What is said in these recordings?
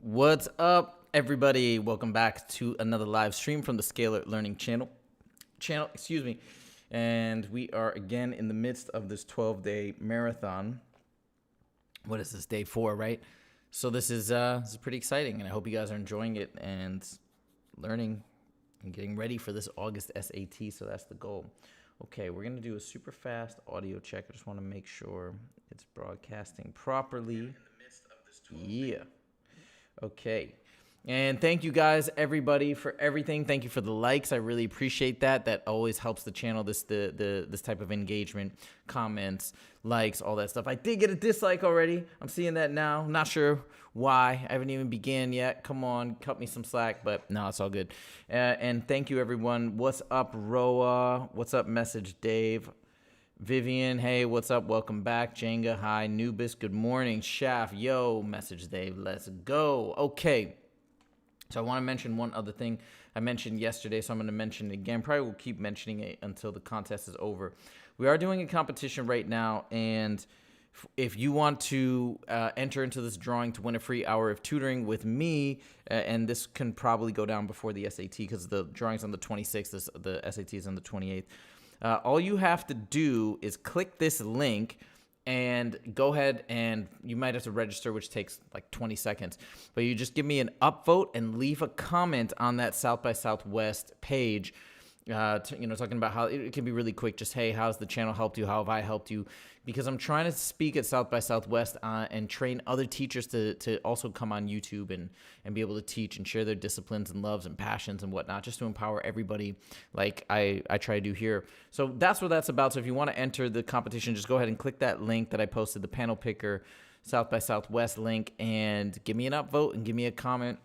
What's up, everybody? Welcome back to another live stream from the Scalar Learning channel. Excuse me. And we are again in the midst of this 12-day marathon. What is this, day 4, right? So this is pretty exciting, and I hope you guys are enjoying it and learning and getting ready for this August SAT. So that's the goal. Okay, we're gonna do a super fast audio check. I just want to make sure it's broadcasting properly. Yeah. Okay. And thank you guys, everybody, for everything. Thank you for the likes. I really appreciate that. That always helps the channel, this type of engagement, comments, likes, all that stuff. I did get a dislike already. I'm seeing that now. Not sure why. I haven't even began yet. Come on, cut me some slack, but no, it's all good. And thank you, everyone. What's up, Roa? What's up, Message Dave? Vivian, hey, what's up? Welcome back. Jenga, hi. Nubis, good morning. Shaft, yo. Message Dave, let's go. Okay. So I want to mention one other thing I mentioned yesterday, so I'm going to mention it again. Probably will keep mentioning it until the contest is over. We are doing a competition right now, and if you want to enter into this drawing to win a free hour of tutoring with me, and this can probably go down before the SAT because the drawing's on the 26th, the SAT is on the 28th. All you have to do is click this link and go ahead, and you might have to register, which takes like 20 seconds. But you just give me an upvote and leave a comment on that South by Southwest page, talking about how it can be really quick. Just, hey, how's the channel helped you? How have I helped you? Because I'm trying to speak at South by Southwest and train other teachers to also come on YouTube and be able to teach and share their disciplines and loves and passions and whatnot, just to empower everybody like I try to do here. So that's what that's about. So if you want to enter the competition, just go ahead and click that link that I posted, the panel picker South by Southwest link, and give me an upvote and give me a comment,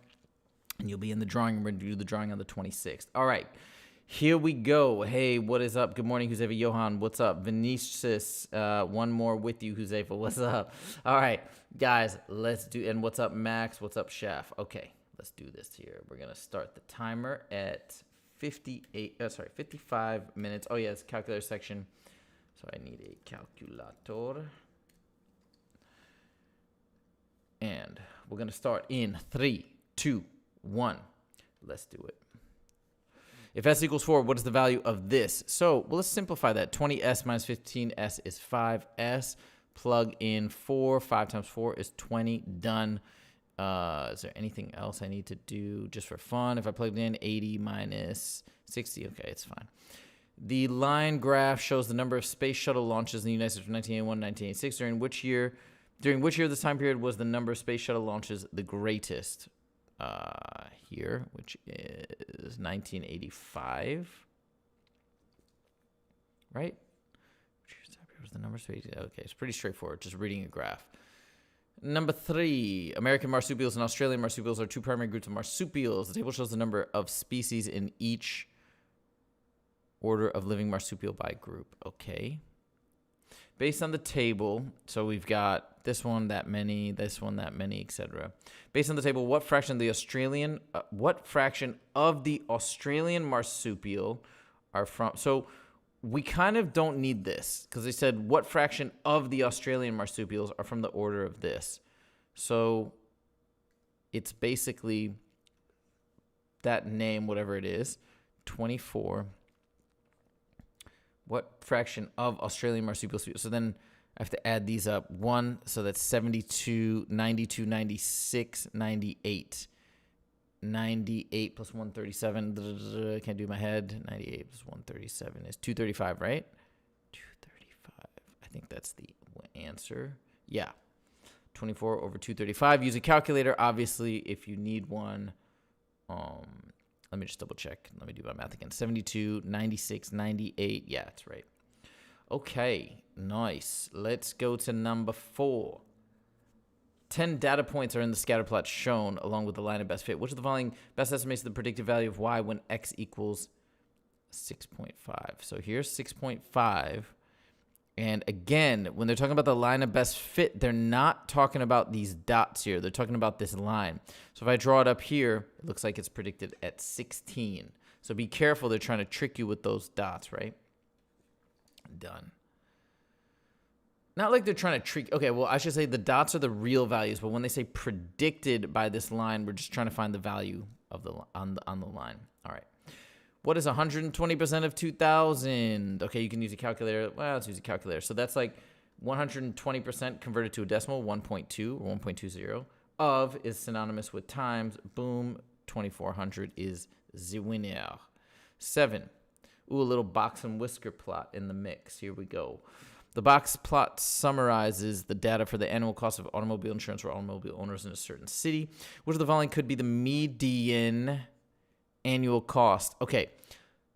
and you'll be in the drawing. We're going to do the drawing on the 26th. All right. Here we go. Hey, what is up? Good morning, Josefa Johan. What's up? Vinicius, one more with you, Josefa. What's up? All right, guys, let's do, and what's up, Max? What's up, Chef? Okay, let's do this here. We're going to start the timer at 55 minutes. Oh, yeah, it's calculator section. So I need a calculator. And we're going to start in 3, 2, 1. Let's do it. If s equals 4, what is the value of this? So, well, let's simplify that. 20s minus 15s is 5s. Plug in 4. 5 times 4 is 20. Done. Is there anything else I need to do just for fun? If I plugged in 80 minus 60, okay, it's fine. The line graph shows the number of space shuttle launches in the United States from 1981 to 1986. During which year of this time period was the number of space shuttle launches the greatest? Here, which is 1985, right? Was the number space? Okay, it's pretty straightforward. Just reading a graph. Number 3, American marsupials and Australian marsupials are two primary groups of marsupials. The table shows the number of species in each order of living marsupial by group. Okay. Based on the table, so we've got this one, that many, this one, that many, etc. Based on the table, what fraction of the Australian marsupial are from? So we kind of don't need this because they said what fraction of the Australian marsupials are from the order of this. So it's basically that name, whatever it is, 24. What fraction of Australian marsupials? So then I have to add these up. 1, so that's 72, 92, 96, 98. 98 plus 137. Can't do my head. 98 plus 137 is 235, right? 235. I think that's the answer. Yeah. 24 over 235. Use a calculator, obviously, if you need one. Let me just double check. Let me do my math again. 72, 96, 98. Yeah, that's right. Okay, nice. Let's go to number 4. 10 data points are in the scatter plot shown along with the line of best fit. Which of the following best estimates the predicted value of y when x equals 6.5? So here's 6.5. And again, when they're talking about the line of best fit, they're not talking about these dots here. They're talking about this line. So if I draw it up here, it looks like it's predicted at 16. So be careful. They're trying to trick you with those dots, right? Done. not like they're trying to trick. Okay, well, I should say the dots are the real values, but when they say predicted by this line, we're just trying to find the value of the on the line. All right. What is 120% of 2,000? Okay, you can use a calculator. Well, let's use a calculator. So that's like 120% converted to a decimal, 1.2 or 1.20. Of is synonymous with times. Boom, 2,400 is the winner. 7. Ooh, a little box and whisker plot in the mix. Here we go. The box plot summarizes the data for the annual cost of automobile insurance for automobile owners in a certain city, which of the following could be the median annual cost. Okay,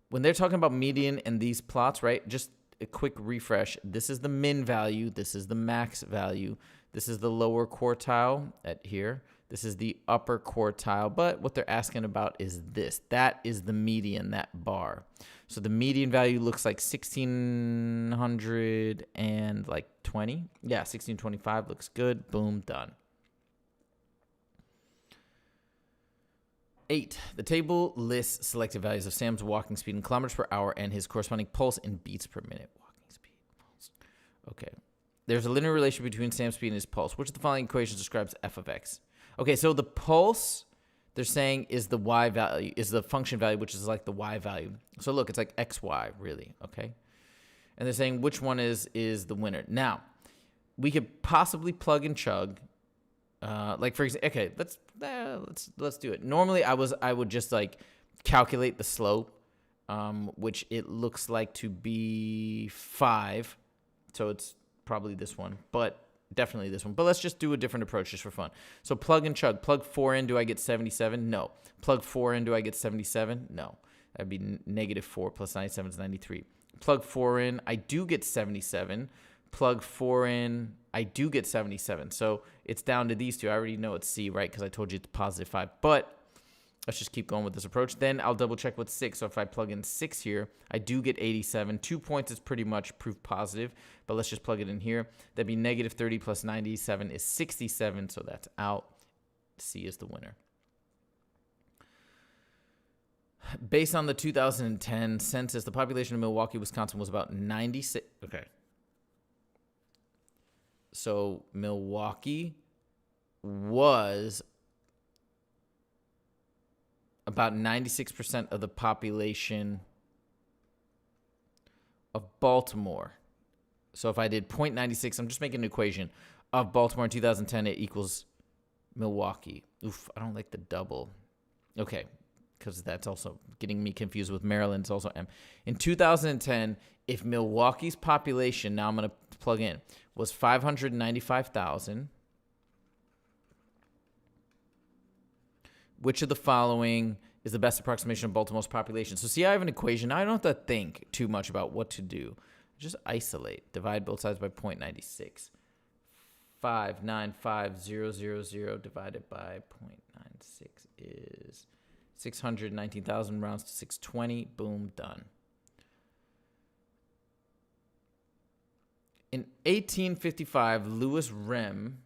when they're talking about median and these plots, right, just a quick refresh. This is the min value. This is the max value. This is the lower quartile at here. This is the upper quartile, but what they're asking about is this. That is the median, that bar. So the median value looks like 1,600 and like 20. Yeah, 1,625 looks good. Boom, done. 8. The table lists selected values of Sam's walking speed in kilometers per hour and his corresponding pulse in beats per minute. Walking speed, pulse. Okay. There's a linear relation between Sam's speed and his pulse. Which of the following equations describes f of x? Okay, so the pulse, they're saying, is the y value, is the function value, which is like the y value. So look, it's like xy, really, okay? And they're saying which one is the winner. Now, we could possibly plug and chug. Like for example, okay, let's do it. Normally, I would just like calculate the slope, which it looks like to be 5. So it's probably this one, but definitely this one. But let's just do a different approach just for fun. So plug and chug. Plug 4 in, do I get 77? No. Plug 4 in, do I get 77? No. That'd be negative 4 plus 97 is 93. Plug 4 in, I do get 77. Plug 4 in, I do get 77. So it's down to these two. I already know it's C, right? Because I told you it's positive 5. But let's just keep going with this approach. Then I'll double check with 6. So if I plug in 6 here, I do get 87. 2 points is pretty much proof positive. But let's just plug it in here. That'd be negative 30 plus 97 is 67. So that's out. C is the winner. Based on the 2010 census, the population of Milwaukee, Wisconsin was about 96. Okay. So Milwaukee was about 96% of the population of Baltimore. So if I did 0.96, I'm just making an equation, of Baltimore in 2010, it equals Milwaukee. Oof, I don't like the double. Okay, because that's also getting me confused with Maryland. It's also M. In 2010, if Milwaukee's population, now I'm going to plug in, was 595,000, which of the following is the best approximation of Baltimore's population? So see, I have an equation. Now I don't have to think too much about what to do. Just isolate. Divide both sides by 0.96. 595,000 divided by 0.96 is 619,000, rounds to 620. Boom, done. In 1855, Louis Rem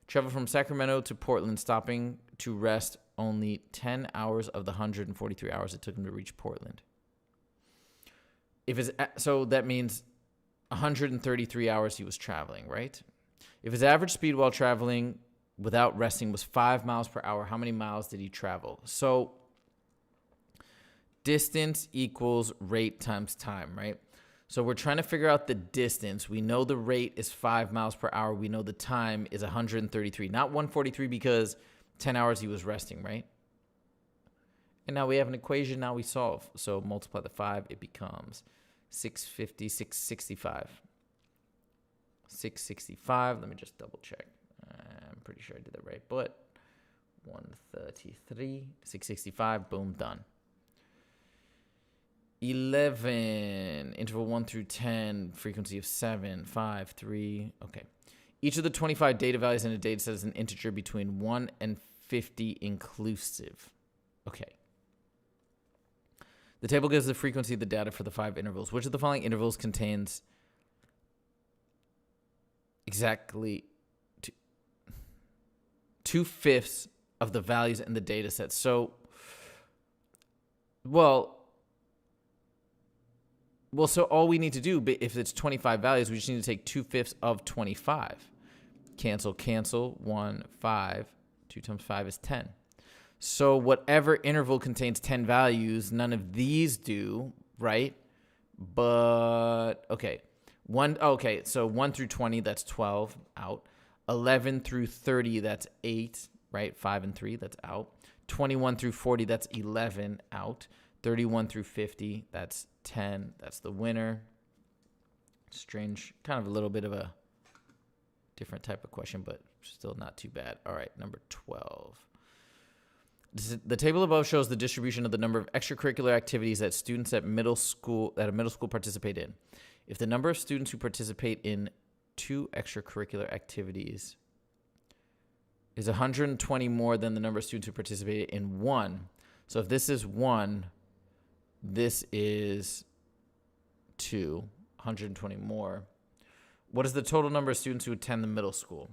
traveled from Sacramento to Portland, stopping to rest only 10 hours of the 143 hours it took him to reach Portland. So that means 133 hours he was traveling, right? If his average speed while traveling without resting was 5 miles per hour, how many miles did he travel? So distance equals rate times time, right? So we're trying to figure out the distance. We know the rate is 5 miles per hour. We know the time is 133, not 143 because 10 hours he was resting, right? And now we have an equation now we solve. So multiply the 5, it becomes 650, 665. 665, let me just double check. I'm pretty sure I did that right, but 133, 665, boom, done. 11, interval 1 through 10, frequency of 7, 5, 3, okay. Each of the 25 data values in a data set is an integer between 1 and 50 inclusive. Okay. The table gives the frequency of the data for the 5 intervals. Which of the following intervals contains exactly 2/5 of the values in the data set? So, well, Well, so all we need to do, if it's 25 values, we just need to take 2/5 of 25. Cancel, cancel, 1, 5. 2 times 5 is 10. So whatever interval contains 10 values, none of these do, right? But, okay. So 1 through 20, that's 12, out. 11 through 30, that's 8, right? 5 and 3, that's out. 21 through 40, that's 11, out. 31 through 50, that's 10. That's the winner. Strange, kind of a little bit of a different type of question, but still not too bad. All right, number 12. The table above shows the distribution of the number of extracurricular activities that students at a middle school participate in. If the number of students who participate in 2 extracurricular activities is 120 more than the number of students who participate in 1. So if this is 1, this is 2, 120 more. What is the total number of students who attend the middle school?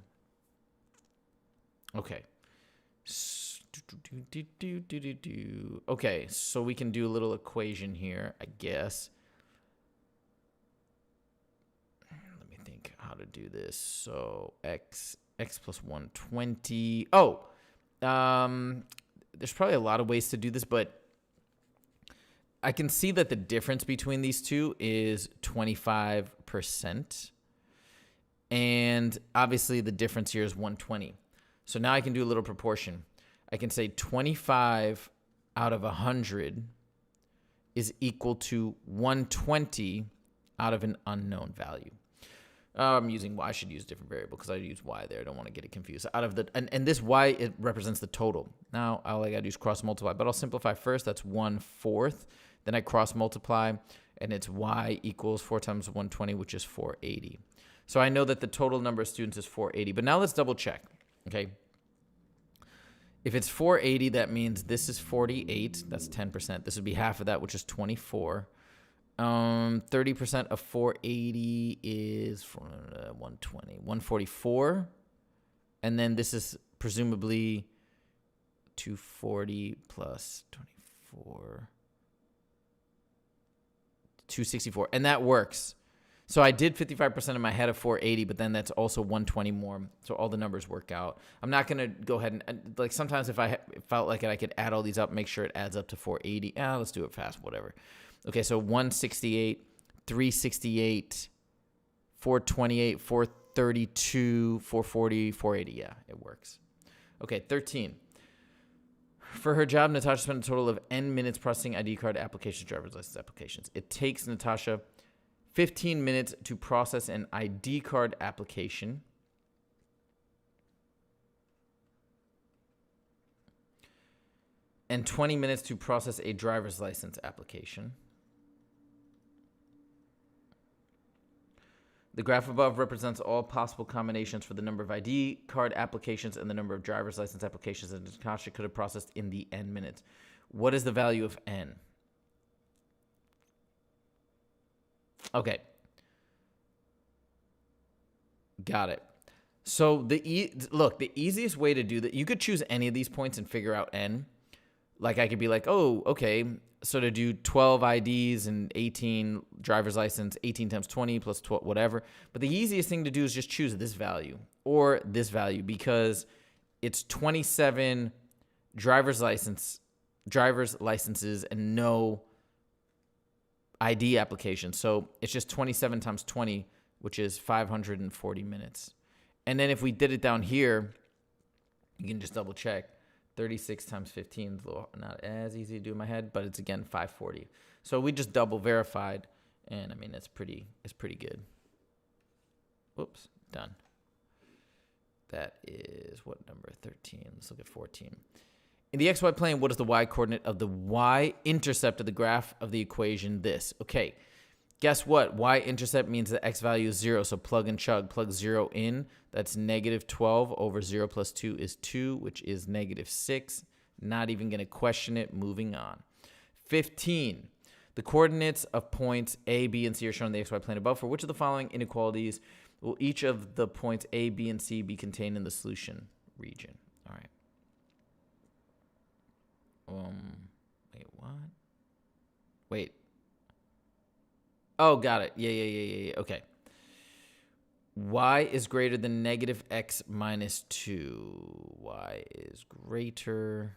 Okay. Okay, so we can do a little equation here, I guess. Let me think how to do this. So x plus 120. Oh, there's probably a lot of ways to do this, but I can see that the difference between these two is 25%. And obviously the difference here is 120. So now I can do a little proportion. I can say 25 out of 100 is equal to 120 out of an unknown value. I'm using y. I should use a different variable because I use y there. I don't want to get it confused. Out of the and this y, it represents the total. Now all I got to do is cross multiply, but I'll simplify first. That's 1/4. Then I cross multiply, and it's y equals 4 times 120, which is 480. So I know that the total number of students is 480. But now let's double check. Okay. If it's 480, that means this is 48. That's 10%. This would be half of that, which is 24. 30% of 480 is 120, 144. And then this is presumably 240 plus 24, 264. And that works. So I did 55% in my head of 480, but then that's also 120 more. So all the numbers work out. I'm not going to go ahead and, like, sometimes if I felt like it, I could add all these up, make sure it adds up to 480. Let's do it fast, whatever. Okay, so 168, 368, 428, 432, 440, 480. Yeah, it works. Okay, 13. For her job, Natasha spent a total of N minutes processing ID card applications, driver's license applications. It takes Natasha 15 minutes to process an ID card application. And 20 minutes to process a driver's license application. The graph above represents all possible combinations for the number of ID card applications and the number of driver's license applications that Natasha could have processed in the N minutes. What is the value of N? Okay. Got it. So the easiest way to do that, you could choose any of these points and figure out N. Like I could be like, oh, okay, so to do 12 IDs and 18 driver's license, 18 times 20 plus 12, whatever. But the easiest thing to do is just choose this value or this value because it's 27 driver's licenses and no ID application. So it's just 27 times 20, which is 540 minutes. And then if we did it down here, you can just double check. 36 times 15 is a little not as easy to do in my head, but it's again 540. So we just double verified, and I mean it's pretty good. Whoops, done. That is what number 13? Let's look at 14. In the xy plane, what is the y coordinate of the y-intercept of the graph of the equation this? Okay, guess what? Y-intercept means the x value is 0, so plug and chug. Plug 0 in. That's negative 12 over 0 plus 2 is 2, which is negative 6. Not even going to question it. Moving on. 15. The coordinates of points A, B, and C are shown in the xy plane above. For which of the following inequalities will each of the points A, B, and C be contained in the solution region? All right. Wait, what? Wait. Oh, got it. Yeah. Okay. Y is greater than negative x minus 2. Y is greater.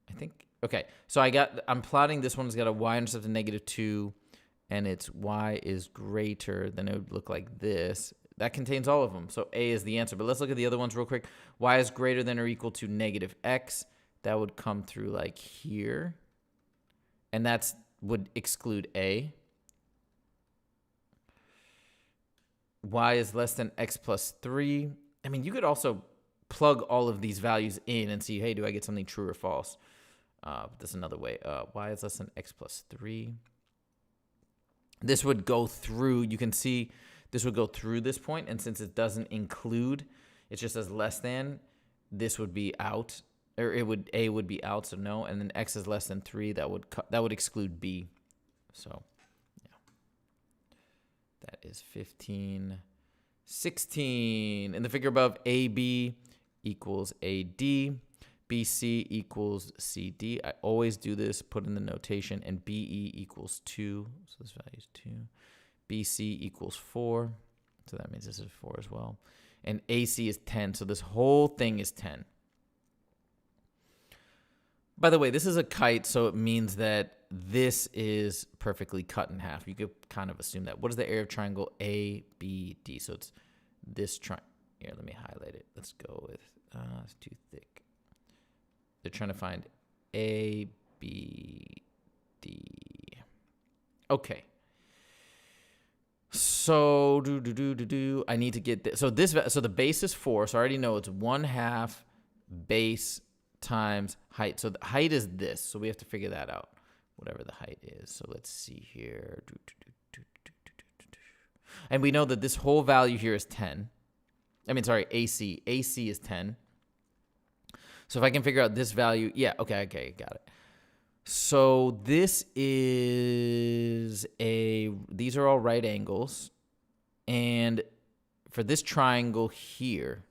I think. Okay. So I'm plotting this one's got a y-intercept of negative 2, and its y is greater than it would look like this. That contains all of them. So A is the answer. But let's look at the other ones real quick. Y is greater than or equal to negative x. That would come through like here. And that would exclude A. Y is less than x plus 3. I mean, you could also plug all of these values in and see, hey, do I get something true or false? That's another way. Y is less than x plus 3. This would go through, you can see this would go through this point, and since it doesn't include, it just says less than, this would be out, or A would be out, so no, and then x is less than 3, that would exclude B. So, yeah. That is 15. 16. In the figure above, AB equals AD. BC equals CD. I always do this, put in the notation, and BE equals 2. So this value is 2. BC equals 4. So that means this is 4 as well. And AC is 10. So this whole thing is 10. By the way, this is a kite, so it means that this is perfectly cut in half. You could kind of assume that. What is the area of triangle ABD? So it's this triangle. Here, let me highlight it. Let's go with, it's too thick. They're trying to find ABD. Okay. So, I need to get this. So the base is 4, so I already know it's 1/2 base times height. So the height is this, so we have to figure that out, whatever the height is. So let's see here. And we know that this whole value here is 10. I mean, sorry, AC. AC is 10. So if I can figure out this value, yeah, okay, got it. So this is these are all right angles. And for this triangle here,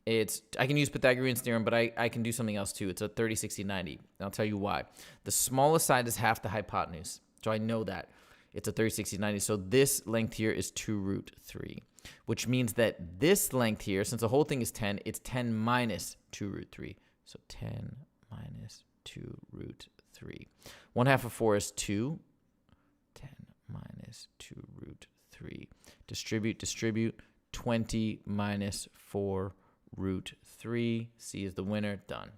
I can use Pythagorean's theorem, but I can do something else too. It's a 30, 60, 90. And I'll tell you why. The smallest side is half the hypotenuse. So I know that. It's a 30, 60, 90. So this length here is 2 root 3, which means that this length here, since the whole thing is 10, it's 10 minus 2 root 3. So 10 minus 2 root 3. 1/2 of 4 is 2. 10 minus 2 root 3. Distribute. 20 minus 4 root 3. C is the winner. Done.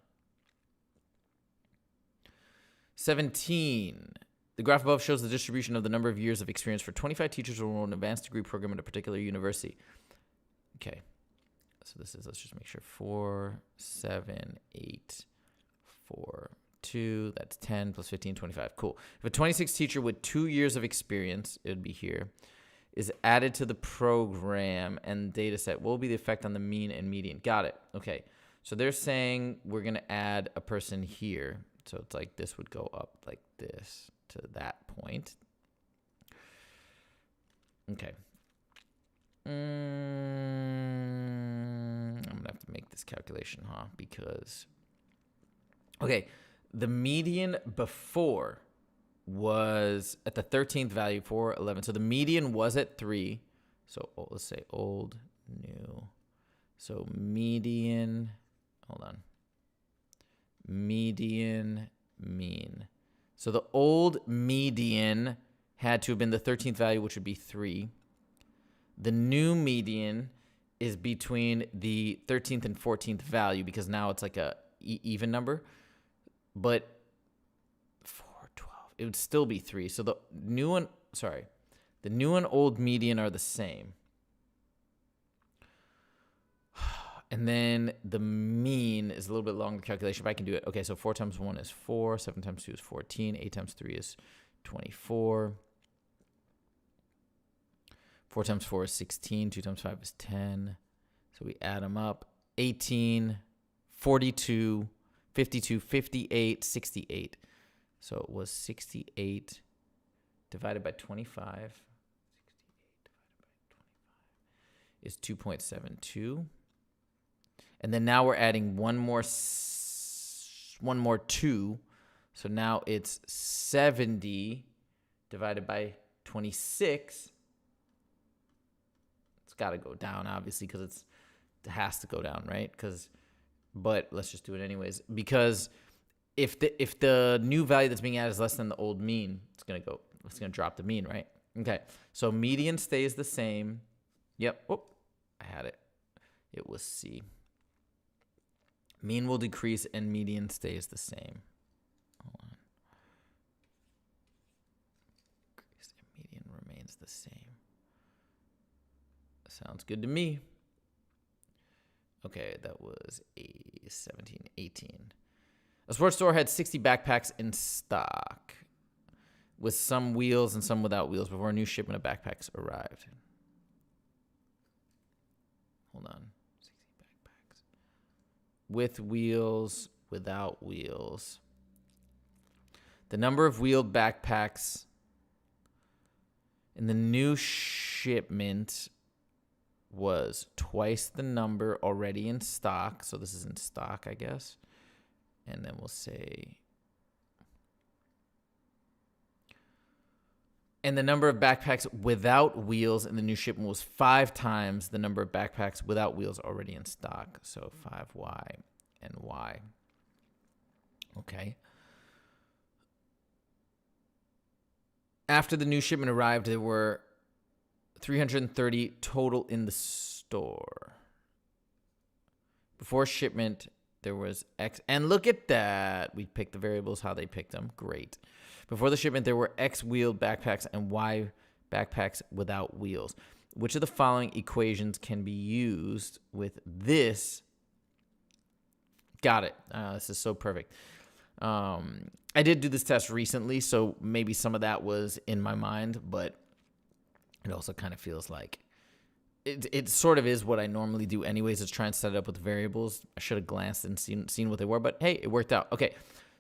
17. The graph above shows the distribution of the number of years of experience for 25 teachers who enrolled in an advanced degree program at a particular university. Okay. So this is, let's just make sure, 4, 7, 8, 4, 2. That's 10 plus 15, 25. Cool. If a 26 teacher with 2 years of experience, it would be here, is added to the program and data set, what will be the effect on the mean and median? Got it. Okay. So they're saying we're going to add a person here. So it's like this would go up like this to that point. Okay. I'm going to have to make this calculation, because, okay, the median before was at the 13th value, 4, 11. So the median was at 3. So let's say old, new. So median, hold on. Median, mean. So the old median had to have been the 13th value, which would be 3. The new median is between the 13th and 14th value, because now it's like a even number. But 4, 12, it would still be 3. So the new and old median are the same. And then the mean is a little bit longer calculation, but I can do it. Okay, so 4 times 1 is 4. 7 times 2 is 14. 8 times 3 is 24. 4 times 4 is 16. 2 times 5 is 10. So we add them up. 18, 42, 52, 58, 68. So it was 68 divided by 25. 68 divided by 25 is 2.72. And then now we're adding one more 2. So now it's 70 divided by 26. It's got to go down, obviously, because it has to go down, right? But let's just do it anyways. Because if the new value that's being added is less than the old mean, it's gonna drop the mean, right? Okay. So median stays the same. Yep. Oh, I had it. It was C. Mean will decrease and median stays the same. Hold on. Decrease and median remains the same. Sounds good to me. Okay, that was a 17, 18. A sports store had 60 backpacks in stock with some wheels and some without wheels before a new shipment of backpacks arrived. Hold on. 60 backpacks. With wheels, without wheels. The number of wheeled backpacks in the new shipment was twice the number already in stock. So this is in stock, I guess. And then we'll say, and the number of backpacks without wheels in the new shipment was 5 times the number of backpacks without wheels already in stock. So 5y and y. Okay. After the new shipment arrived, there were 330 total in the store. Before shipment, there was X. And look at that. We picked the variables, how they picked them. Great. Before the shipment, there were X wheeled backpacks and Y backpacks without wheels. Which of the following equations can be used with this? Got it. This is so perfect. I did do this test recently, so maybe some of that was in my mind, but it also kind of feels like it sort of is what I normally do anyways, is try and set it up with variables. I should have glanced and seen what they were, but hey, it worked out. Okay,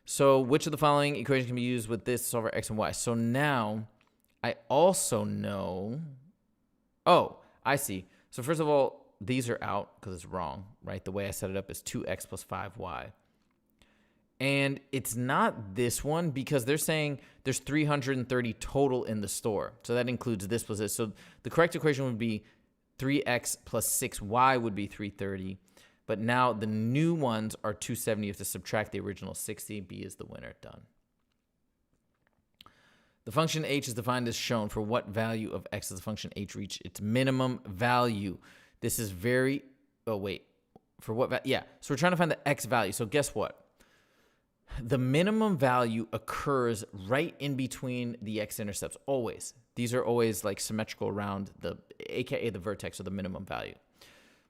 so which of the following equations can be used with this to solve for X and Y? So now I also know, oh, I see. So first of all, these are out because it's wrong, right? The way I set it up is 2x plus 5y. And it's not this one because they're saying there's 330 total in the store. So that includes this plus this. So the correct equation would be 3x plus 6y would be 330. But now the new ones are 270. You have to subtract the original 60. B is the winner. Done. The function h is defined as shown. For what value of x does the function h reach its minimum value? This is very, oh wait, for what, yeah. So we're trying to find the x value. So guess what? The minimum value occurs right in between the x-intercepts, always. These are always like symmetrical around the, aka the vertex or the minimum value.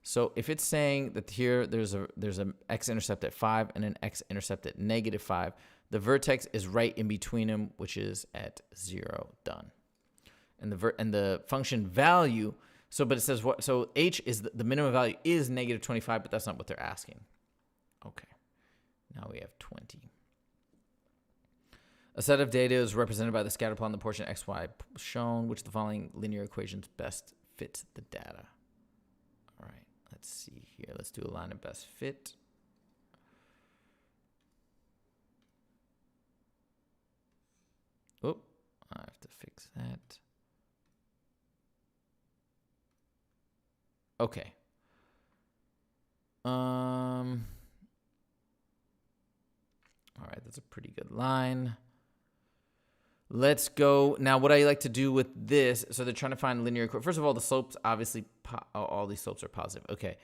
So if it's saying that here there's an x-intercept at 5 and an x-intercept at -5, the vertex is right in between them, which is at 0. Done. And the function value, so but it says what? So h is the minimum value is -25, but that's not what they're asking. Okay. Now we have 20. A set of data is represented by the scatter plot on the portion xy shown. Which of the following linear equations best fits the data? All right, let's see here. Let's do a line of best fit. Oh, I have to fix that. Okay. All right, that's a pretty good line. Let's go. Now, what I like to do with this, so they're trying to find linear. First of all, the slopes, obviously, all these slopes are positive. Okay.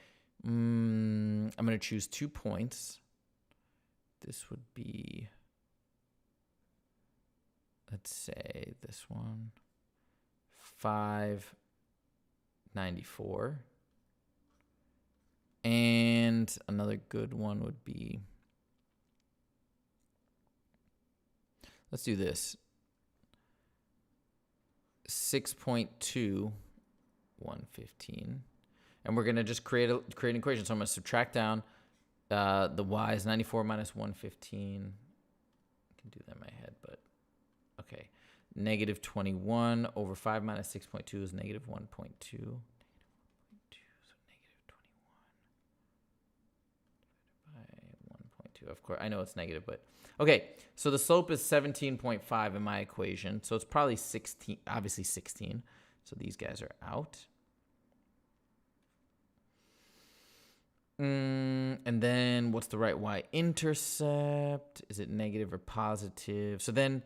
I'm going to choose 2 points. This would be, let's say this one, 594. And another good one would be, let's do this. 6.2, 115. And we're going to just create an equation. So I'm going to subtract down the y is 94 minus 115. I can do that in my head, but okay. -21 over 5 minus 6.2 is -1.2. So -21 by 1.2. 0.2. Of course, I know it's negative, but okay. So the slope is 17.5 in my equation. So it's probably 16, obviously 16. So these guys are out. And then what's the right y-intercept? Is it negative or positive? So then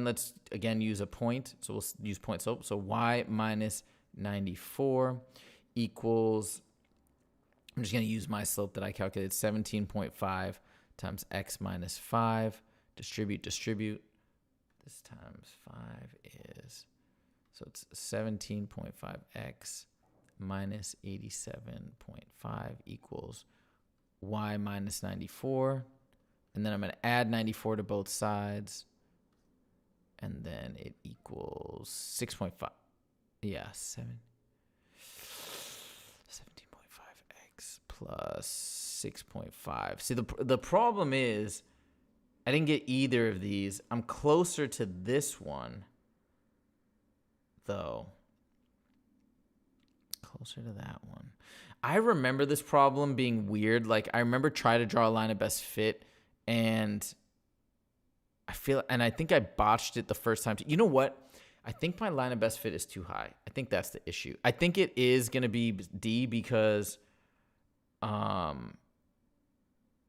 let's again use a point. So we'll use point slope. So y minus 94 equals, I'm just going to use my slope that I calculated, 17.5 times x minus 5. Distribute. This times 5 is, so it's 17.5x minus 87.5 equals y minus 94. And then I'm going to add 94 to both sides. And then it equals 6.5. Yeah, 17.5x plus 6.5. See, the problem is I didn't get either of these. I'm closer to this one, though. Closer to that one. I remember this problem being weird. Like, I remember trying to draw a line of best fit, and I think I botched it the first time. You know what? I think my line of best fit is too high. I think that's the issue. I think it is going to be D because I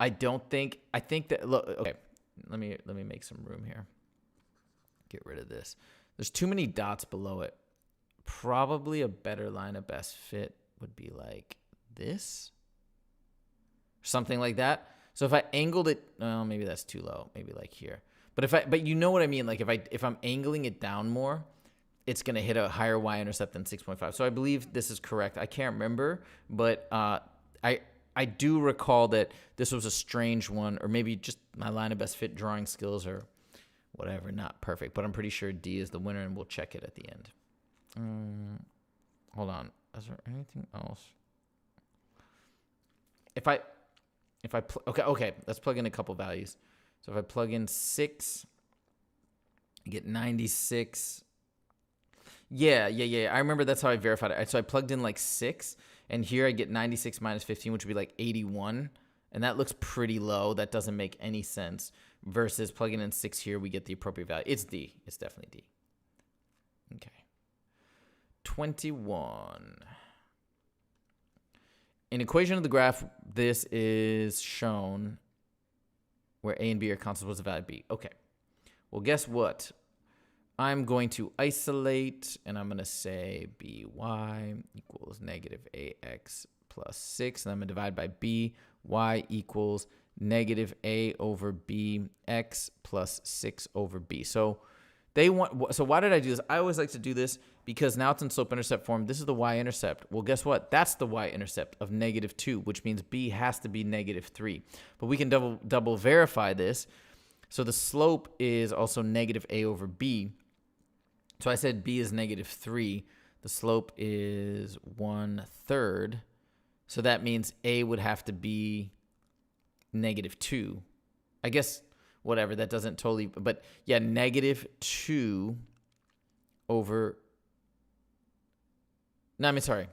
think that, look, okay, let me make some room here. Get rid of this. There's too many dots below it. Probably a better line of best fit would be like this, something like that. So if I angled it, well, maybe that's too low. Maybe like here. But you know what I mean? Like if I'm angling it down more, it's going to hit a higher y-intercept than 6.5. So I believe this is correct. I can't remember, but I do recall that this was a strange one, or maybe just my line of best fit drawing skills or whatever, not perfect. But I'm pretty sure D is the winner, and we'll check it at the end. Hold on. Is there anything else? Okay, let's plug in a couple values. So if I plug in 6, I get 96. Yeah. I remember that's how I verified it. So I plugged in like 6, and here I get 96 minus 15, which would be like 81. And that looks pretty low. That doesn't make any sense. Versus plugging in 6 here, we get the appropriate value. It's D. It's definitely D. Okay. 21. In equation of the graph, this is shown where A and B are constants. What's the value of B? Okay. Well, guess what? I'm going to isolate, and I'm going to say by equals negative AX plus 6. And I'm going to divide by B. Y equals negative A over B X plus 6 over B. So why did I do this? I always like to do this because now it's in slope-intercept form. This is the y-intercept. Well, guess what? That's the y-intercept of negative 2, which means B has to be negative 3. But we can double verify this. So the slope is also negative A over B. So I said B is negative 3. The slope is 1/3. So that means A would have to be negative 2. I guess, whatever, that doesn't totally, but yeah, negative 2 over, no, I mean, sorry,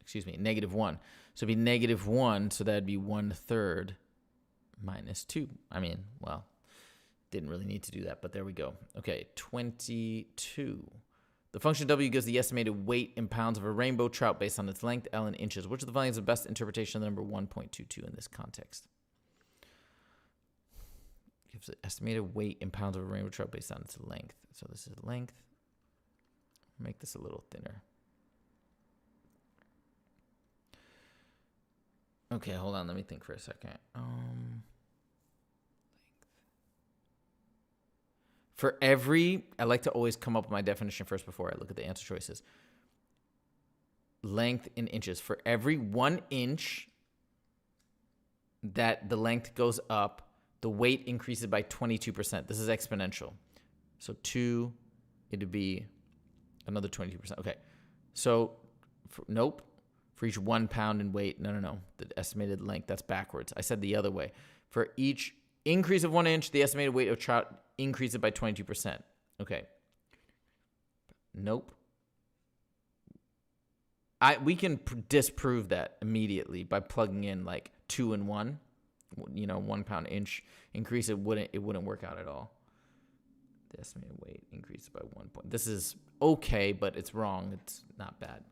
excuse me, negative 1. So it'd be negative 1, so that'd be 1/3 minus 2. I mean, well, didn't really need to do that, but there we go. Okay, 22. The function W gives the estimated weight in pounds of a rainbow trout based on its length, L in inches. Which of the following is the best interpretation of the number 1.22 in this context? Gives the estimated weight in pounds of a rainbow trout based on its length. So this is length. Make this a little thinner. Okay, hold on. Let me think for a second. For every, I like to always come up with my definition first before I look at the answer choices. Length in inches. For every 1 inch that the length goes up, the weight increases by 22%. This is exponential. So 2, it'd be another 22%. Okay. So, nope. For each 1 pound in weight, no. The estimated length, that's backwards. I said the other way. For each increase of 1 inch, the estimated weight of trout increases by 22%. Okay. Nope. We can disprove that immediately by plugging in like 2 and 1. 1 pound inch increase, it wouldn't work out at all. The estimated weight increased by 1 point. This is okay, but it's wrong. It's not bad.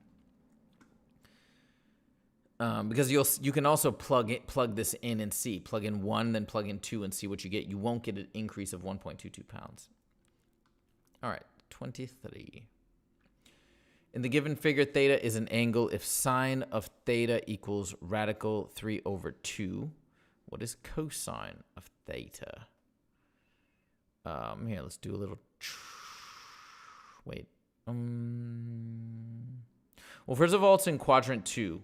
Because you can also plug this in and see. Plug in 1, then plug in 2 and see what you get. You won't get an increase of 1.22 pounds. All right, 23. In the given figure, theta is an angle if sine of theta equals radical 3 over 2. What is cosine of theta? Here, let's do a little... Wait. Well, first of all, it's in quadrant 2.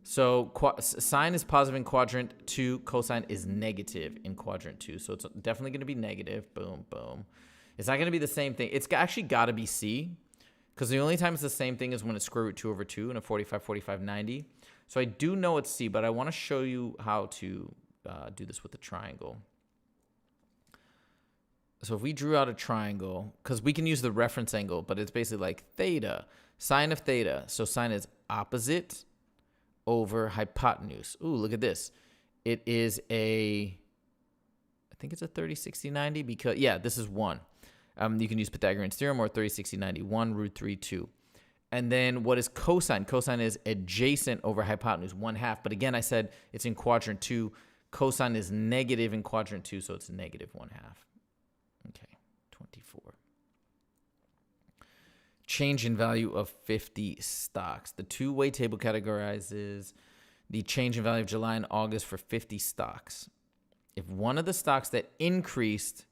So sine is positive in quadrant 2. Cosine is negative in quadrant 2. So it's definitely going to be negative. Boom, boom. It's not going to be the same thing. It's actually got to be C. Because the only time it's the same thing is when it's square root 2 over 2 and a 45, 45, 90. So I do know it's C, but I want to show you how to do this with the triangle. So if we drew out a triangle, because we can use the reference angle, but it's basically like theta, sine of theta. So sine is opposite over hypotenuse. Ooh, look at this. It is I think it's a 30, 60, 90 because, yeah, this is 1. You can use Pythagorean theorem or 30, 60, 90, 1, root 3, 2. And then what is cosine? Cosine is adjacent over hypotenuse, 1/2. But again, I said it's in quadrant 2. Cosine is negative in quadrant 2, so it's negative 1/2. Okay, 24. Change in value of 50 stocks. The two-way table categorizes the change in value of July and August for 50 stocks. If one of the stocks that increased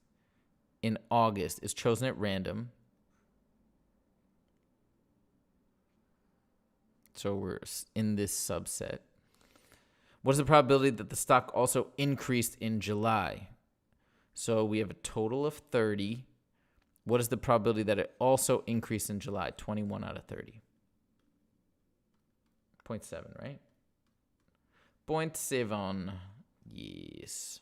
in August is chosen at random, so we're in this subset, what is the probability that the stock also increased in July? So we have a total of 30. What is the probability that it also increased in July? 21 out of 30. 0.7, right? 0.7. Yes.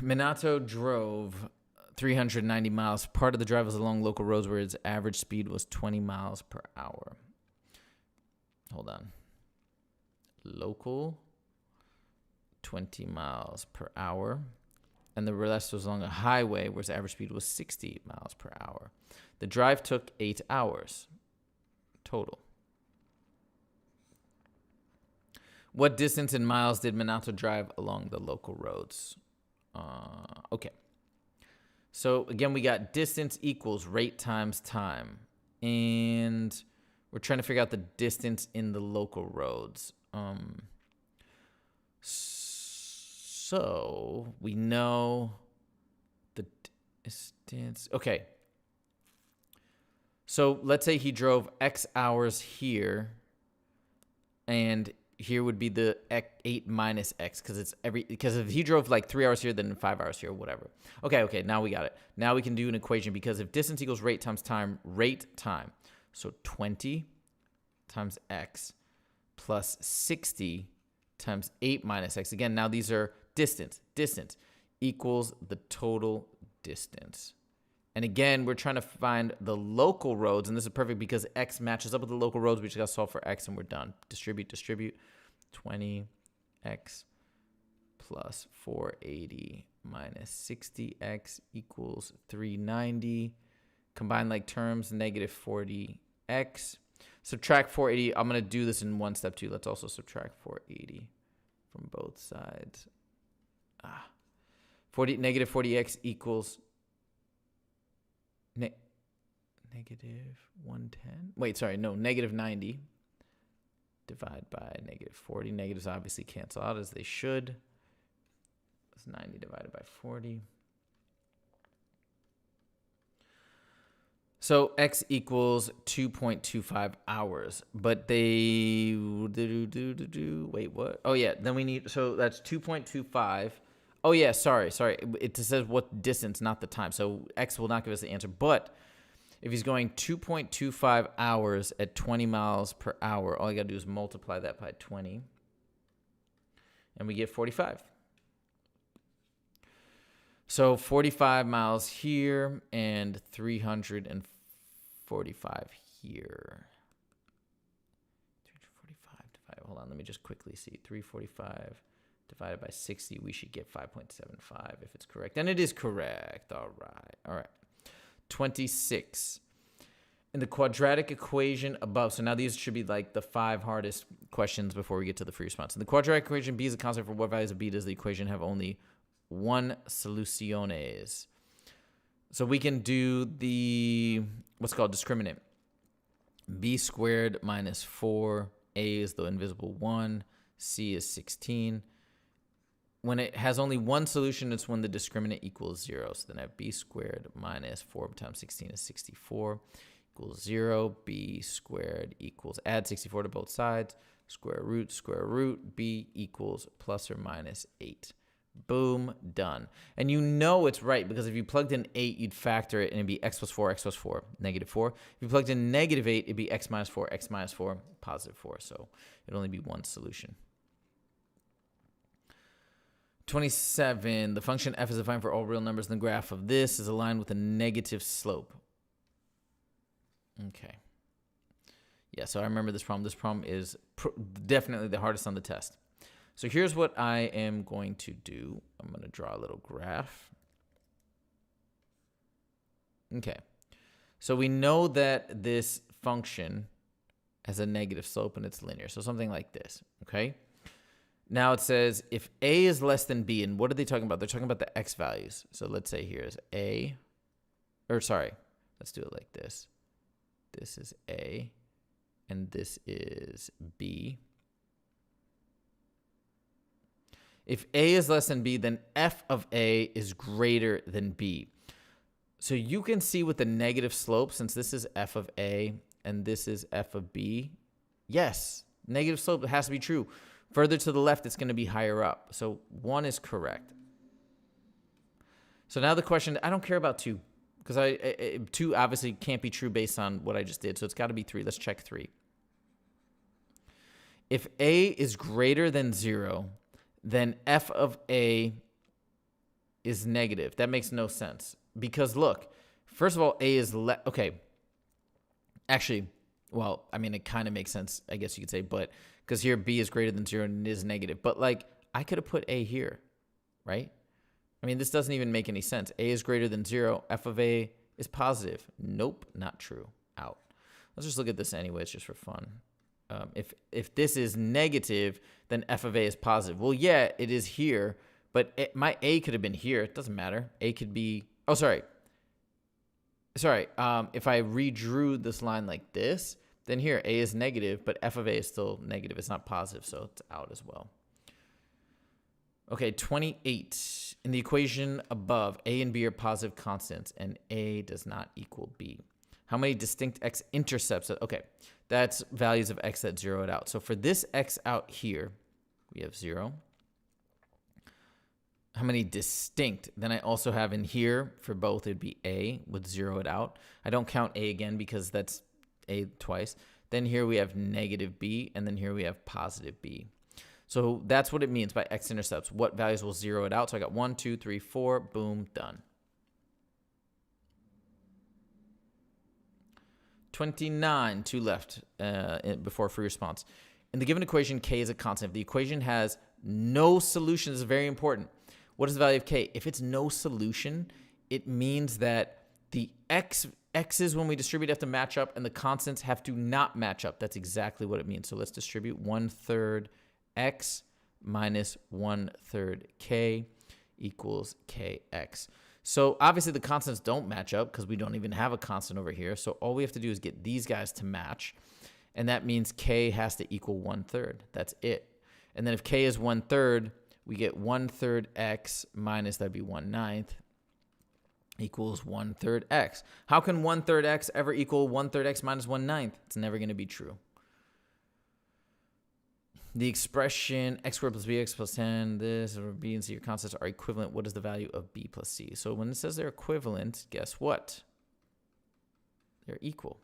Minato drove 390 miles. Part of the drive was along local roads where its average speed was 20 miles per hour. Hold on. Local, 20 miles per hour. And the rest was along a highway where its average speed was 60 miles per hour. The drive took 8 hours total. What distance in miles did Minato drive along the local roads? Okay. So again, we got distance equals rate times time. And we're trying to figure out the distance in the local roads. So we know the distance. Okay. So let's say he drove X hours here, and here would be the 8 minus X because if he drove like 3 hours here, then 5 hours here, whatever. Okay, now we got it. Now we can do an equation because if distance equals rate times time, rate time. So 20 times X plus 60 times 8 minus X. Again, now these are distance equals the total distance. And again, we're trying to find the local roads, and this is perfect because X matches up with the local roads. We just got to solve for X, and we're done. Distribute. 20X plus 480 minus 60X equals 390. Combine like terms, negative 40X. Subtract 480. I'm going to do this in one step too. Let's also subtract 480 from both sides. Negative 40X equals... negative 110. Wait, sorry. No, negative 90. Divide by negative 40. Negatives obviously cancel out as they should. It's 90 divided by 40. So X equals 2.25 hours. But they... Wait, what? Oh, yeah. Then we need... So that's 2.25. Oh, yeah. Sorry. It says what distance, not the time. So X will not give us the answer. But if he's going 2.25 hours at 20 miles per hour, all you got to do is multiply that by 20. And we get 45. So 45 miles here and 345 here. 345 divided. Hold on. Let me just quickly see. 345 divided by 60, we should get 5.75 if it's correct. And it is correct. All right. 26. In the quadratic equation above, so now these should be like the 5 hardest questions before we get to the free response. In the quadratic equation, B is a constant for what values of B does the equation have only one soluciones? So we can do the, what's called discriminant. B squared minus 4, A is the invisible 1, C is 16. When it has only one solution, it's when the discriminant equals 0. So then I have B squared minus 4 times 16 is 64. Equals 0, B squared equals, add 64 to both sides, square root, B equals plus or minus 8. Boom, done. And you know it's right because if you plugged in 8, you'd factor it and it'd be x plus 4, negative 4. If you plugged in negative 8, it'd be x minus 4, positive 4. So it'd only be one solution. 27, the function f is defined for all real numbers in the graph of this is aligned with a negative slope. Okay. Yeah, so I remember this problem. This problem is definitely the hardest on the test. So here's what I am going to do. I'm going to draw a little graph. Okay. So we know that this function has a negative slope and it's linear. So something like this, okay? Now it says if A is less than B, and what are they talking about? They're talking about the x values. So let's say here is A, or sorry, let's do it like this. This is A, and this is B. If A is less than B, then f of A is greater than B. So you can see with the negative slope, since this is f of A and this is f of B, yes, negative slope has to be true. Further to the left, it's going to be higher up. So 1 is correct. So now the question, I don't care about 2. Because 2 obviously can't be true based on what I just did. So it's got to be 3. Let's check 3. If A is greater than 0, then f of A is negative. That makes no sense. Because look, first of all, A is okay. Actually, well, I mean, it kind of makes sense, I guess you could say. But because here B is greater than 0 and it is negative. But like, I could have put A here, right? I mean, this doesn't even make any sense. A is greater than 0. F of A is positive. Nope, not true. Out. Let's just look at this anyways, just for fun. If this is negative, then f of A is positive. Well, yeah, it is here, but my A could have been here. It doesn't matter. A could be... Oh, sorry. If I redrew this line like this, then here, A is negative, but f of A is still negative. It's not positive, so it's out as well. Okay, 28. In the equation above, A and B are positive constants, and A does not equal B. How many distinct x-intercepts? Okay, that's values of x that zero it out. So for this x out here, we have 0. How many distinct? Then I also have in here, for both, it'd be A, would zero it out. I don't count A again because that's A twice. Then here we have negative B, and then here we have positive B. So that's what it means by x-intercepts. What values will zero it out? So I got 1, 2, 3, 4. Boom, done. 29, 2 left before free response. In the given equation, k is a constant. If the equation has no solution, this is very important. What is the value of k? If it's no solution, it means that the x's when we distribute have to match up and the constants have to not match up. That's exactly what it means. So let's distribute 1/3 x minus 1/3 k equals kx. So obviously the constants don't match up because we don't even have a constant over here. So all we have to do is get these guys to match. And that means k has to equal 1/3. That's it. And then if k is 1/3, we get 1/3 x minus, that'd be 1/9 equals 1/3 x. How can 1/3 x ever equal 1/3 x minus 1/9? It's never going to be true. The expression x squared plus bx plus 10, this, or b and c, your constants are equivalent. What is the value of b plus c? So when it says they're equivalent, guess what? They're equal.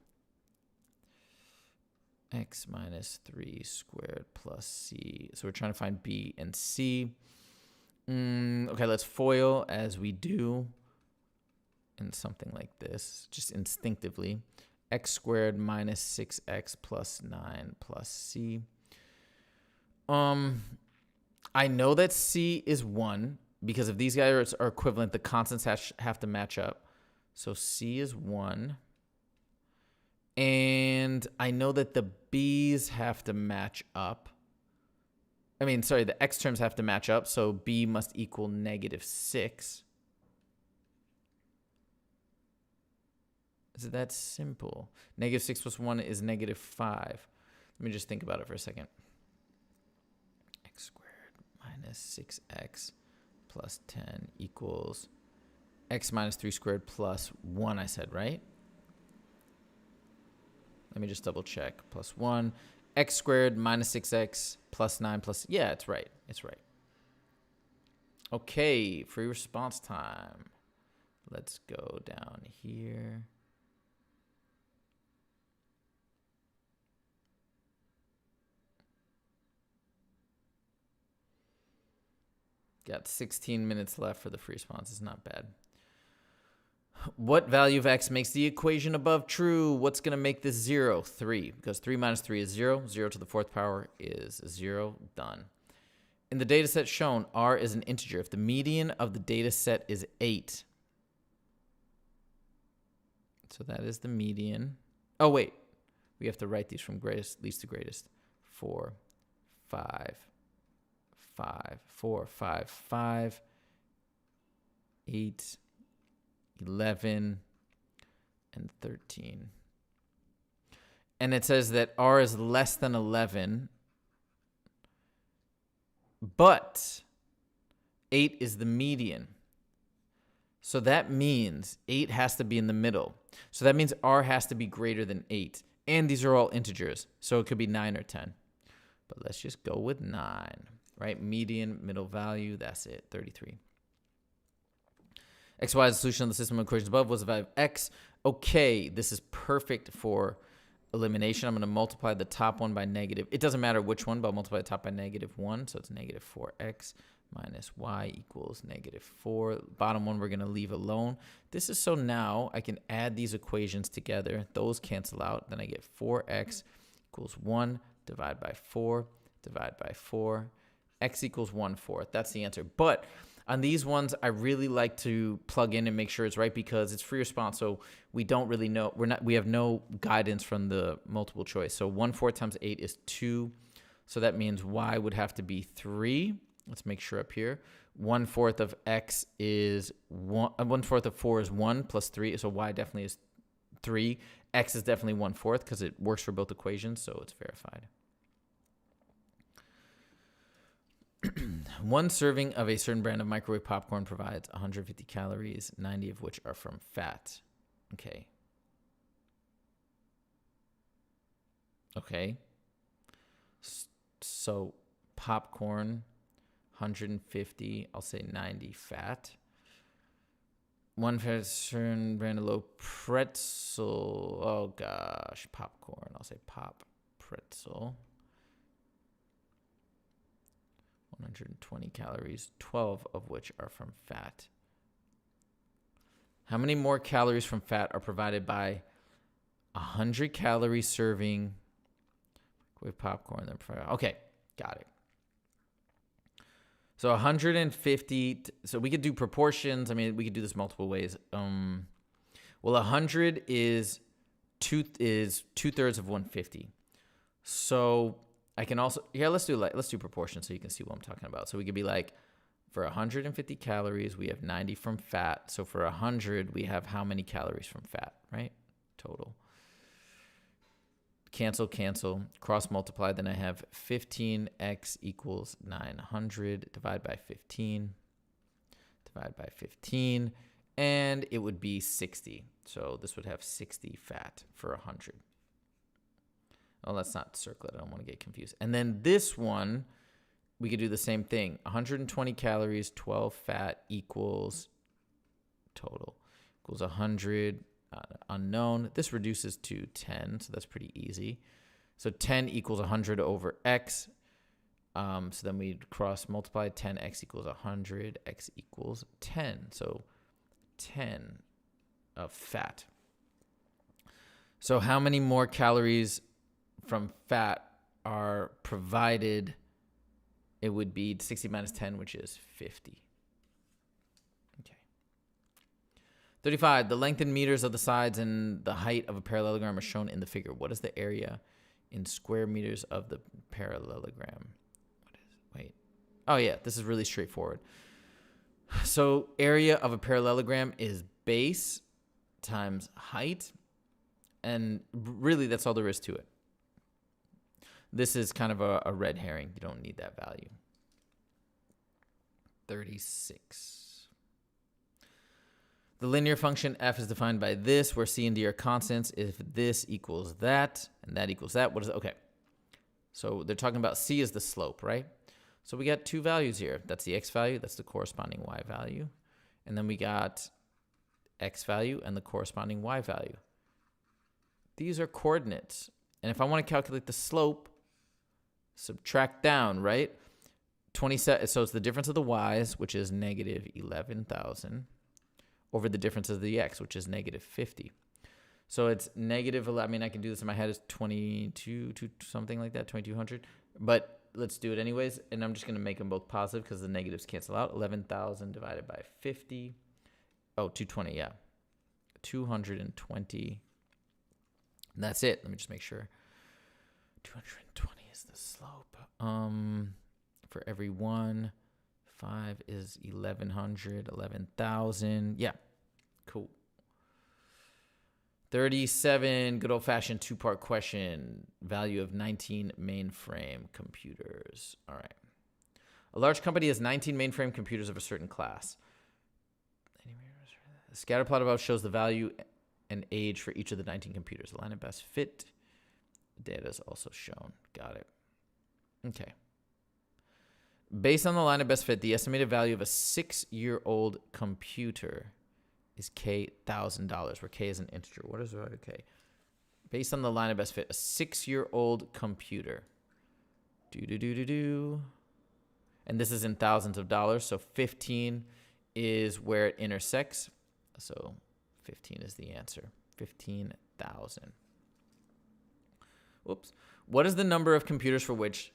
X minus 3 squared plus c. So we're trying to find b and c. Okay, let's FOIL as we do in something like this, just instinctively. X squared minus 6x plus 9 plus c. I know that C is 1 because if these guys are equivalent, the constants have to match up. So C is 1. And I know that the B's have to match up. I mean, sorry, the X terms have to match up. So B must equal -6. Is it that simple? -6 plus 1 is -5. Let me just think about it for a second. X squared minus 6x plus 10 equals x minus 3 squared plus 1, I said, right? Let me just double check. Plus 1. X squared minus 6x plus 9 plus... Yeah, it's right. It's right. Okay, free response time. Let's go down here. Got 16 minutes left for the free response. It's not bad. What value of x makes the equation above true? What's going to make this 0? 3. Because 3 minus 3 is 0. 0 to the 4th power is 0. Done. In the data set shown, r is an integer. If the median of the data set is 8. So that is the median. Oh, wait. We have to write these from least to greatest. 4, 5, 5, 4, 5, 5, 8, 11, and 13. And it says that r is less than 11, but 8 is the median. So that means 8 has to be in the middle. So that means r has to be greater than 8. And these are all integers, so it could be 9 or 10. But let's just go with 9, right? Median, middle value, that's it, 33. XY is the solution of the system of equations above. What's the value of x? Okay, this is perfect for elimination. I'm going to multiply the top one by negative. It doesn't matter which one, but I'll multiply the top by -1. So it's -4x minus y equals -4. Bottom one we're going to leave alone. This is so now I can add these equations together. Those cancel out. Then I get 4x equals 1 divided by 4 divided by 4. X equals 1/4. That's the answer. But on these ones, I really like to plug in and make sure it's right because it's free response. So we don't really know. We have no guidance from the multiple choice. So 1/4 times 8 is 2. So that means y would have to be 3. Let's make sure up here. 1/4 of x is 1. 1/4 of 4 is 1 plus 3. So y definitely is 3. X is definitely 1/4 because it works for both equations. So it's verified. One serving of a certain brand of microwave popcorn provides 150 calories, 90 of which are from fat. Okay. Okay. So popcorn, 150, I'll say 90 fat. One certain brand of low pretzel. Oh gosh, popcorn. I'll say pop pretzel. 120 calories, 12 of which are from fat. How many more calories from fat are provided by 100 calorie serving with popcorn? Okay, got it. So 150. So we could do proportions. I mean, we could do this multiple ways. Well, 100 is 2/3 of 150. So I can also, let's do proportions so you can see what I'm talking about. So we could be like, for 150 calories, we have 90 from fat. So for 100, we have how many calories from fat, right? Total. Cancel, cancel, cross multiply. Then I have 15x equals 900. Divide by 15. Divide by 15. And it would be 60. So this would have 60 fat for 100. Oh, let's not circle it. I don't want to get confused. And then this one, we could do the same thing. 120 calories, 12 fat equals total. Equals 100 unknown. This reduces to 10, so that's pretty easy. So 10 equals 100 over x. So then we cross multiply. 10x equals 100. X equals 10. So 10 of fat. So how many more calories from fat are provided it would be 60 minus 10, which is 50. Okay. 35. The length in meters of the sides and the height of a parallelogram are shown in the figure. What is the area in square meters of the parallelogram? Wait. Oh, yeah. This is really straightforward. So area of a parallelogram is base times height. And really, that's all there is to it. This is kind of a red herring. You don't need that value. 36. The linear function f is defined by this, where c and d are constants. If this equals that, and that equals that, what is it? Okay. So they're talking about c is the slope, right? So we got two values here. That's the x value. That's the corresponding y value. And then we got x value and the corresponding y value. These are coordinates. And if I want to calculate the slope, subtract down, right? 27. So it's the difference of the y's, which is negative 11,000, over the difference of the x, which is negative 50. So it's negative, I mean, I can do this in my head as 22, something like that, 2,200. But let's do it anyways. And I'm just going to make them both positive because the negatives cancel out. 11,000 divided by 50. Oh, 220, yeah. 220. And that's it. Let me just make sure. 220 is the slope. For every 1, 5 is 1,100, 11,000. Yeah, cool. 37, good old-fashioned two-part question. Value of 19 mainframe computers. All right. A large company has 19 mainframe computers of a certain class. The scatter plot above shows the value and age for each of the 19 computers. The line of best fit data is also shown. Got it. Okay. Based on the line of best fit, the estimated value of a 6-year-old computer is $1,000, where K is an integer. What is the value of K? Based on the line of best fit, a 6-year-old computer. And this is in thousands of dollars. So 15 is where it intersects. So 15 is the answer. 15,000. Whoops. What is the number of computers for which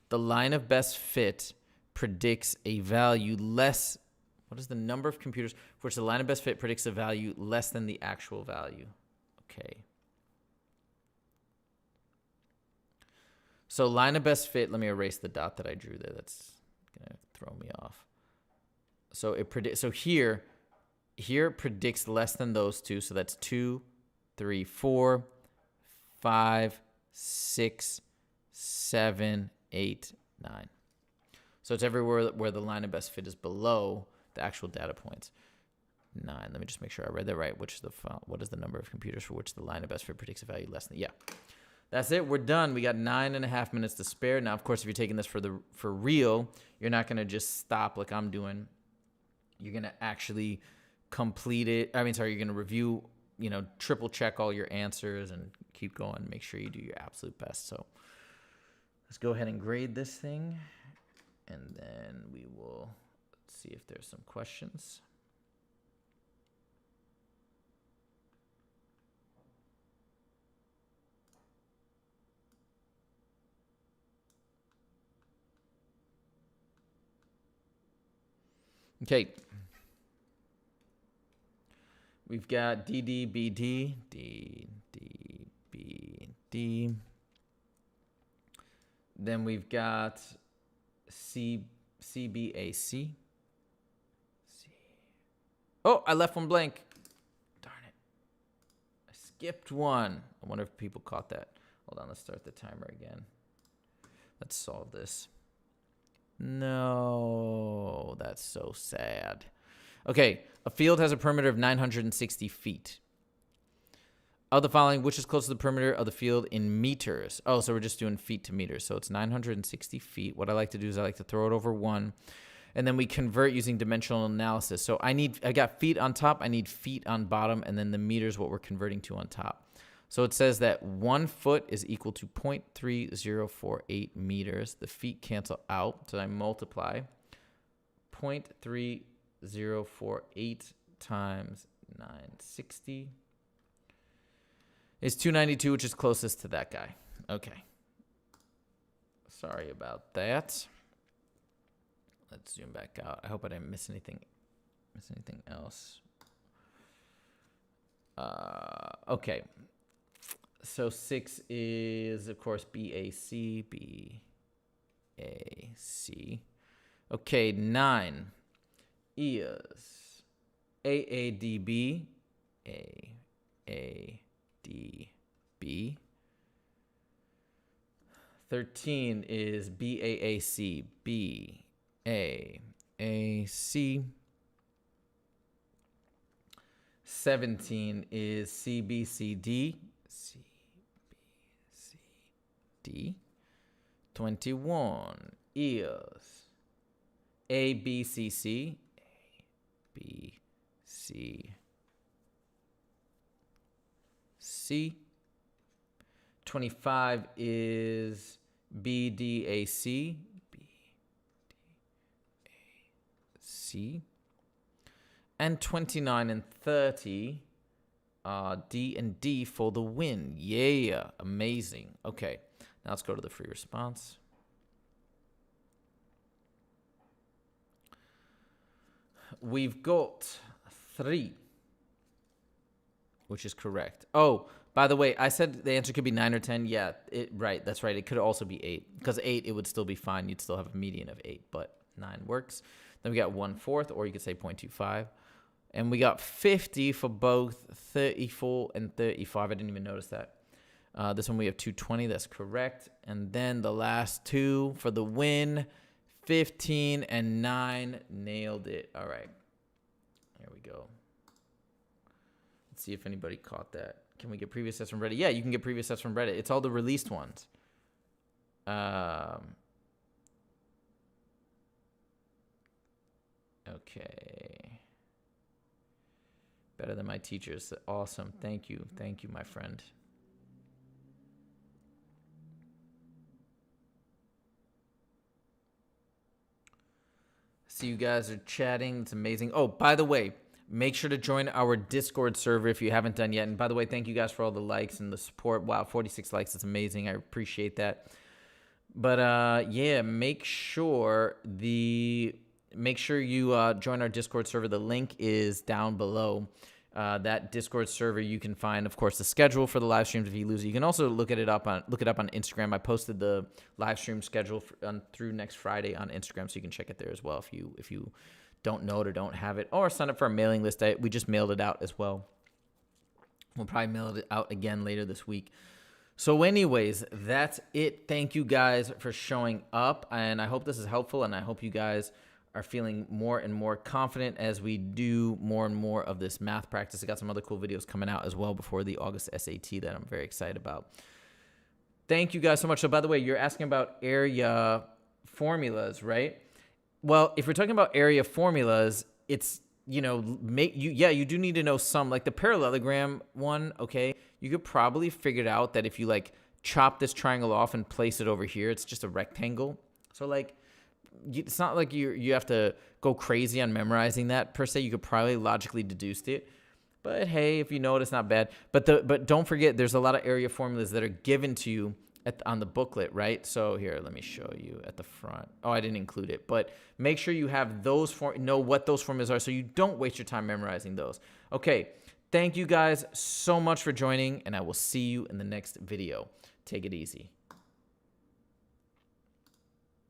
the line of best fit predicts a value less? What is the number of computers for which the line of best fit predicts a value less than the actual value? Okay. So line of best fit, let me erase the dot that I drew there. That's going to throw me off. So it predicts, so here predicts less than those two. So that's 2, 3, 4, 5, 6, 7, 8, 9. So it's everywhere where the line of best fit is below the actual data points. 9. Let me just make sure I read that right. What is the number of computers for which the line of best fit predicts a value less than? Yeah. That's it. We're done. We got 9.5 minutes to spare. Now, of course, if you're taking this for real, you're not going to just stop like I'm doing. You're going to actually complete it. You're going to review, triple check all your answers and keep going. Make sure you do your absolute best. So let's go ahead and grade this thing, and then we will see if there's some questions. Okay. We've got DDBD, DDBD. Then we've got CBAC. Oh, I left one blank. Darn it. I skipped one. I wonder if people caught that. Hold on, let's start the timer again. Let's solve this. No, that's so sad. Okay, a field has a perimeter of 960 feet. Of the following, which is close to the perimeter of the field in meters? Oh, so we're just doing feet to meters. So it's 960 feet. What I like to do is I like to throw it over 1, and then we convert using dimensional analysis. So I got feet on top, I need feet on bottom, and then the meters what we're converting to on top. So it says that 1 foot is equal to 0.3048 meters. The feet cancel out, so I multiply 0.3048 times 960 is 292, which is closest to that guy. Okay. Sorry about that. Let's zoom back out. I hope I didn't miss anything else. Okay. So 6 is, of course, BAC. BAC. Okay, 9 is AADB. AADB. 13 is BAAC. BAAC. 17 is CBCD. CBCD. 21 is ABCC. ABCC. 25 is BDAC. BDAC. And 29 and 30, D and D for the win. Yeah, amazing. Okay, now let's go to the free response. We've got 3, which is correct. Oh, by the way, I said the answer could be 9 or 10. Yeah, right. That's right. It could also be 8. Because 8, it would still be fine. You'd still have a median of 8, but 9 works. Then we got 1/4, or you could say 0.25. And we got 50 for both 34 and 35. I didn't even notice that. This one we have 220. That's correct. And then the last 2 for the win, 15 and 9. Nailed it. All right. Here we go. Let's see if anybody caught that. Can we get previous sets from Reddit? Yeah, you can get previous sets from Reddit. It's all the released ones. Okay. Better than my teachers. Awesome. Thank you. Thank you, my friend. See, you guys are chatting. It's amazing. Oh, by the way, make sure to join our Discord server if you haven't done yet. And by the way, thank you guys for all the likes and the support. Wow, 46 likes. It's amazing. I appreciate that. But yeah, make sure you join our Discord server. The link is down below. That Discord server, you can find, of course, the schedule for the live streams if you lose it. You can also look it up on Instagram. I posted the live stream schedule through next Friday on Instagram, so you can check it there as well if you don't know it or don't have it, or sign up for our mailing list. We just mailed it out as well. We'll probably mail it out again later this week. So anyways, that's it. Thank you guys for showing up, and I hope this is helpful, and I hope you guys are feeling more and more confident as we do more and more of this math practice. I got some other cool videos coming out as well before the August SAT that I'm very excited about. Thank you guys so much. So by the way, you're asking about area formulas, right? Well, if we're talking about area formulas, it's, you do need to know some, like the parallelogram one, okay? You could probably figure it out that if you like chop this triangle off and place it over here, it's just a rectangle. So like, it's not like you have to go crazy on memorizing that per se. You could probably logically deduce it. But hey, if you know it, it's not bad. But don't forget, there's a lot of area formulas that are given to you on the booklet, right? So here, let me show you at the front. Oh, I didn't include it. But make sure you have those know what those formulas are so you don't waste your time memorizing those. Okay, thank you guys so much for joining, and I will see you in the next video. Take it easy.